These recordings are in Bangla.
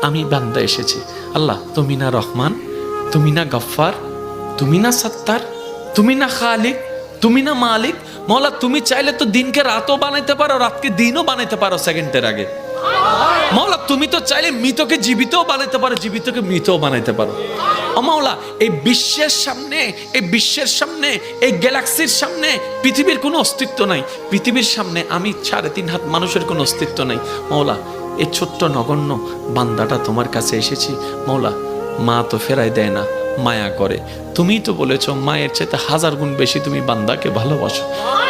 আমি বান্দা এসেছি। আল্লাহ তুমি না রহমান, তুমি না গফফার, তুমি না সত্তার, তুমি না খালিক, তুমি না মালিক। মৌলা তুমি চাইলে তো দিনকে রাতও বানাইতে পারো, রাতকে দিনও বানাইতে পারো সেকেন্ডের আগে। মৌলা তুমি তো চাইলে মৃতকে জীবিতও বানাইতে পারো, জীবিতকে মৃতও বানাইতে পারো। ও মৌলা এই বিশ্বের সামনে, এই বিশ্বের সামনে, এই গ্যালাক্সির সামনে পৃথিবীর কোনো অস্তিত্ব নাই। পৃথিবীর সামনে আমি 3.5 হাত মানুষের কোনো অস্তিত্ব নাই। মৌলা এই ছোট্ট নগণ্য বান্দাটা তোমার কাছে এসেছি। মৌলা মা তো ফেরাই দেয় না, মায়া করে। তুমি তো বলেছো মায়ের চাইতে 1000 গুণ বেশি তুমি বান্দাকে ভালোবাসো,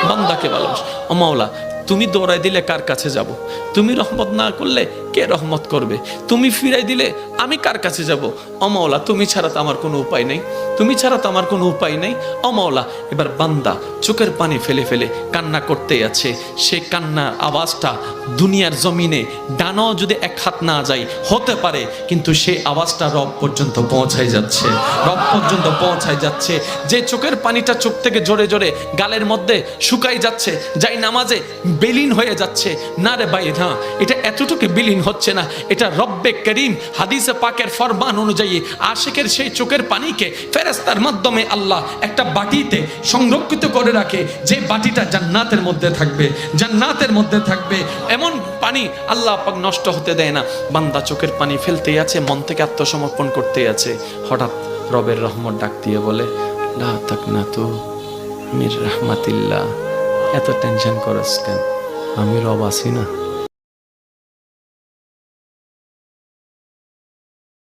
বান্দাকে ভালোবাসো। ও মাওলা তুমি দৌড়াই দিলে কার কাছে যাব? তুমি রহমত না করলে কে রহমত করবে? তুমি ফিরাই দিলে আমি কার কাছে যাব? ও মাওলা তুমি ছাড়া তো আমার কোনো উপায় নেই, তুমি ছাড়া তো আমার কোনো উপায় নেই। ও মাওলা এবার বান্দা চোখের পানি ফেলে ফেলে কান্না করতেই আছে। সে কান্নার আওয়াজটা দুনিয়ার জমিনে ডানাও যদি 1 হাত না যায় হতে পারে, কিন্তু সেই আওয়াজটা রব পর্যন্ত পৌঁছাই যাচ্ছে, রব পর্যন্ত পৌঁছাই যাচ্ছে। যে চোখের পানিটা চোখ থেকে জোরে জোরে গালের মধ্যে শুকাই যাচ্ছে, যাই নামাজে বিলীন হয়ে যাচ্ছে। না রে ভাই না, এটা এতটুকু বিলীন হচ্ছে না, এটা রব্বে করিম হাদিসে পাকের ফরমান অনুযায়ী আশিকের সেই চোখের পানিকে ফেরেশতার মাধ্যমে আল্লাহ একটা বাটিতে সংরক্ষিত করে রাখে, যে বাটিটা জান্নাতের মধ্যে থাকবে, জান্নাতের মধ্যে থাকবে। এমন পানি আল্লাহ পাক নষ্ট হতে দেয় না। বান্দা চোখের পানি ফেলতেই আছে, মন থেকে আত্মসমর্পণ করতেই আছে। হঠাৎ রবের রহমত ডাক দিয়ে বলে, লা তাকনাতু মির রাহমাতিল্লাহ। এত টেনশন করস কেন? আমি রব আছি না।